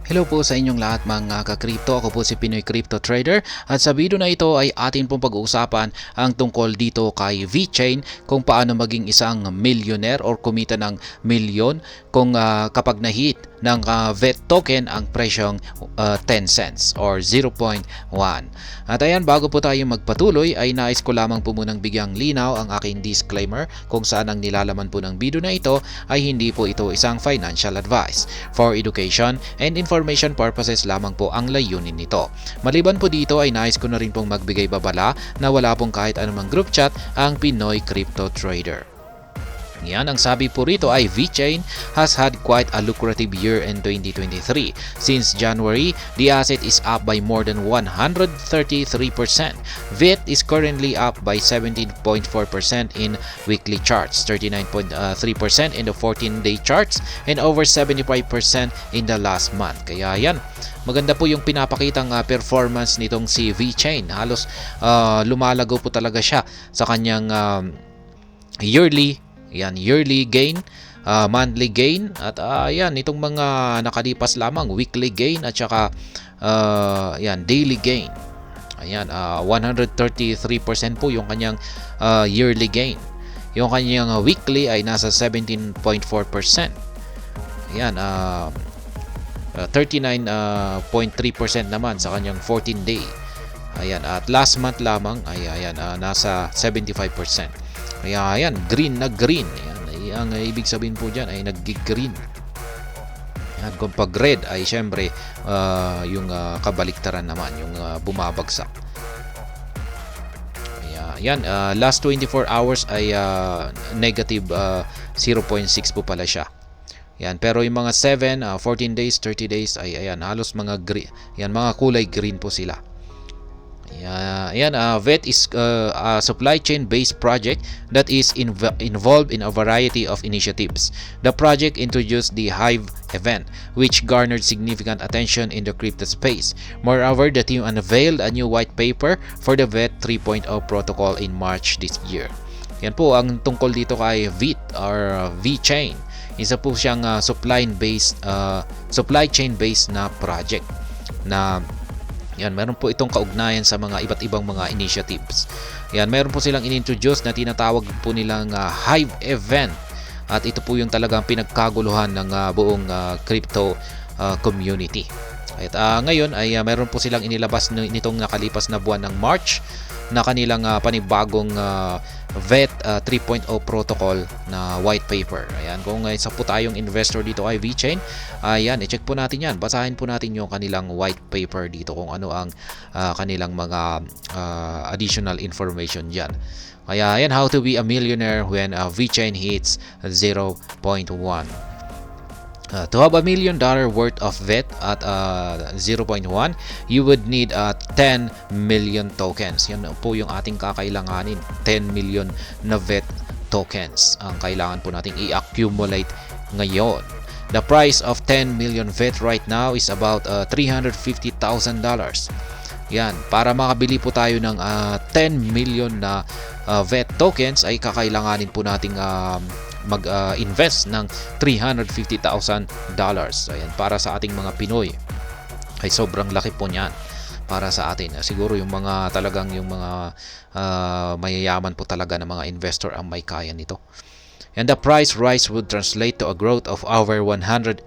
Hello po sa inyong lahat mga ka-crypto. Ako po si Pinoy Crypto Trader at sa video na ito ay atin pong pag-uusapan ang tungkol dito kay VeChain kung paano maging isang millionaire or kumita ng milyon kung kapag na-hit ng VET token ang presyong 10 cents or 0.1. At ayan, bago po tayo magpatuloy ay nais ko lamang po munang bigyang linaw ang aking disclaimer kung saan ang nilalaman po ng video na ito ay hindi po ito isang financial advice. For education and information purposes lamang po ang layunin nito. Maliban po dito ay nais ko na rin pong magbigay babala na wala pong kahit anumang group chat ang Pinoy Crypto Trader. Yan, ang sabi po rito ay VeChain has had quite a lucrative year in 2023. Since January, the asset is up by more than 133%. VET is currently up by 17.4% in weekly charts, 39.3% in the 14-day charts, and over 75% in the last month. Kaya yan, maganda po yung pinapakitang performance nitong si VeChain. Halos lumalago po talaga siya sa kanyang yearly gain, monthly gain at itong mga nakalipas lamang weekly gain at saka daily gain. Ayan, 133% po yung kanyang yearly gain. Yung kanyang weekly ay nasa 17.4%. Ayan, 39.3% naman sa kanyang 14 day. Ayan, at last month lamang ay nasa 75%. Kaya ayan, green na green. Ayan, ang ibig sabihin po dyan ay nag-green. Ayan, kung pag red ay syempre yung kabaliktaran naman, yung bumabagsak. Ayan, last 24 hours ay negative 0.6 po pala siya. Yan, pero yung mga 7, 14 days, 30 days ay ayan, halos mga green. Yan, mga kulay green po sila. VET is a supply chain based project that is involved in a variety of initiatives. The project introduced the Hive event, which garnered significant attention in the crypto space. Moreover, the team unveiled a new white paper for the VET 3.0 protocol in March this year. Yan po ang tungkol dito kay VET or VeChain. Isa po siyang supply chain based na project na yan, meron po itong kaugnayan sa mga iba't ibang mga initiatives. Yan, meron po silang inintroduce na tinatawag po nilang Hive event. At ito po yung talagang pinagkaguluhan ng buong crypto community. At ngayon ay meron po silang inilabas nitong nakalipas na buwan ng March na kanilang panibagong VET 3.0 protocol na white paper. Ayan, kung isa po tayong investor dito ay VeChain, ayan, i-check po natin yan. Basahin po natin yung kanilang white paper dito kung ano ang kanilang mga additional information dyan. Kaya ayan, how to be a millionaire when VeChain hits 0.1. To have $1 million worth of VET at 0.1, you would need 10 million tokens. Yan po yung ating kakailanganin. 10 million na VET tokens ang kailangan po nating i-accumulate ngayon. The price of 10 million VET right now is about $350,000. Yan, para makabili po tayo ng 10 million na VET tokens ay kakailanganin po nating mag-invest ng $350,000. Ayan, para sa ating mga Pinoy ay sobrang laki po niyan para sa atin. Siguro yung mga talagang yung mga mayayaman po talaga na mga investor ang may kaya nito. And the price rise would translate to a growth of over 185%.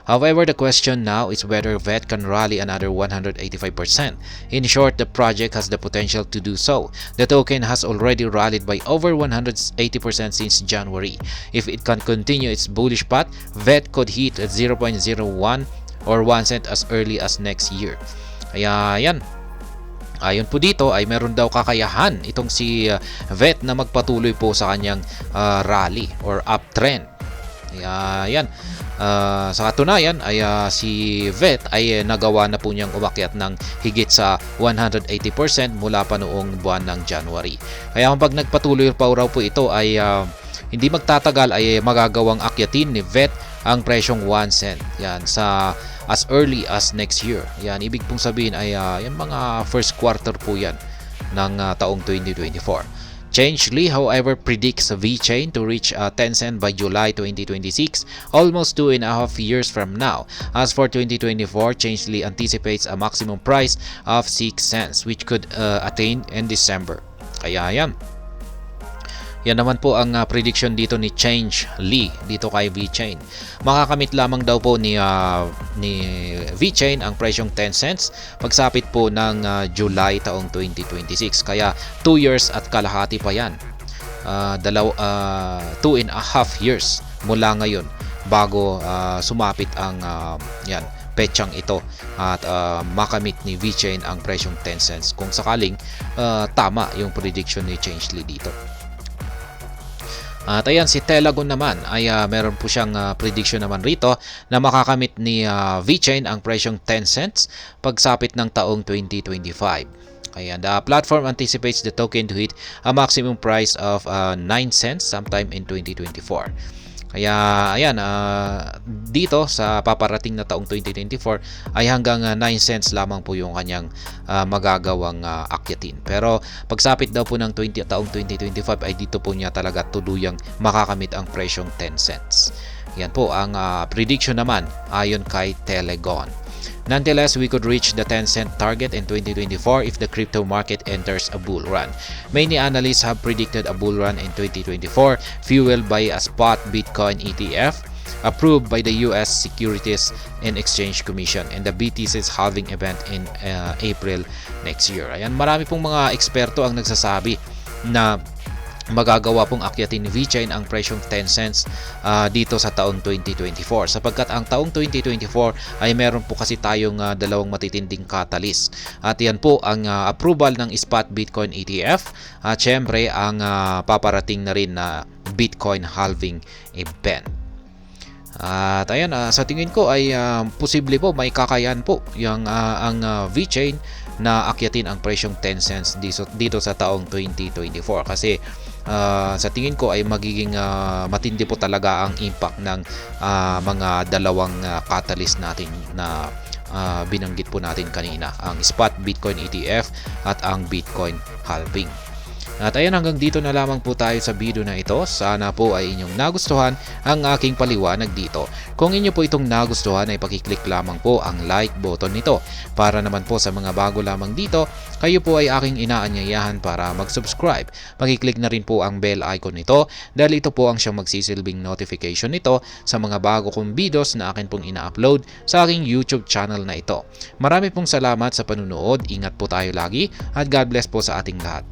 However, the question now is whether VET can rally another 185%. In short, the project has the potential to do so. The token has already rallied by over 180% since January. If it can continue its bullish path, VET could hit 0.01 or 1 cent as early as next year. Kaya yan. Ayon po dito ay meron daw kakayahan itong si VET na magpatuloy po sa kanyang rally or uptrend. Yan. Sa katunayan ay si VET ay nagawa na po niyang umakyat ng higit sa 180% mula pa noong buwan ng January. Kaya kapag nagpatuloy pa raw po ito ay hindi magtatagal ay magagawang akyatin ni VET ang presyong 1 cent. Yan, sa as early as next year. Yan, ibig pong sabihin ay yung mga first quarter po yan ng taong 2024. Change Li, however, predicts VeChain to reach 10 cents by July 2026, almost 2.5 years from now. As for 2024, Change Li anticipates a maximum price of 6 cents, which could attain in December. Kaya yan. Yan naman po ang prediction dito ni Change Li dito kay VeChain. Makakamit lamang daw po ni VeChain ang presyong 10 cents pagsapit po ng July taong 2026. Kaya 2 years at kalahati pa yan. 2.5 years mula ngayon bago sumapit ang yan petsang ito at makamit ni VeChain ang presyong 10 cents kung sakaling tama yung prediction ni Change Li dito. At ayan, si Telagon naman ay meron po siyang prediction naman rito na makakamit ni VeChain ang presyong 10 cents pagsapit ng taong 2025. Ayan, the platform anticipates the token to hit a maximum price of 9 cents sometime in 2024. Kaya ayan, dito sa paparating na taong 2024 ay hanggang 9 cents lamang po yung kanyang magagawang akyatin. Pero pagsapit daw po ng taong 2025 ay dito po niya talaga tuluyang makakamit ang presyong 10 cents. Yan po ang prediction naman ayon kay Telagon. Nonetheless, we could reach the 10-cent target in 2024 if the crypto market enters a bull run. Many analysts have predicted a bull run in 2024, fueled by a spot Bitcoin ETF approved by the US Securities and Exchange Commission and the BTC's halving event in April next year. Ayan, marami pong mga eksperto ang nagsasabi na magagawa pong akyatin ni VeChain ang presyong 10 cents dito sa taong 2024 sapagkat ang taong 2024 ay meron po kasi tayong dalawang matitinding catalyst at yan po ang approval ng spot Bitcoin ETF at syempre ang paparating na rin na Bitcoin halving event. At ayan, sa tingin ko ay posible po may kakayahan po yung ang VeChain na akyatin ang presyong 10 cents dito sa taong 2024 kasi sa tingin ko ay magiging matindi po talaga ang impact ng mga dalawang catalyst natin na binanggit po natin kanina, ang spot Bitcoin ETF at ang Bitcoin halving. At ayan, hanggang dito na lamang po tayo sa video na ito. Sana po ay inyong nagustuhan ang aking paliwanag dito. Kung inyo po itong nagustuhan ay pakiclick lamang po ang like button nito. Para naman po sa mga bago lamang dito, kayo po ay aking inaanyayahan para mag-subscribe. Pakiclick na rin po ang bell icon nito dahil ito po ang siyang magsisilbing notification nito sa mga bago kong videos na akin pong ina-upload sa aking YouTube channel na ito. Marami pong salamat sa panunood. Ingat po tayo lagi at God bless po sa ating lahat.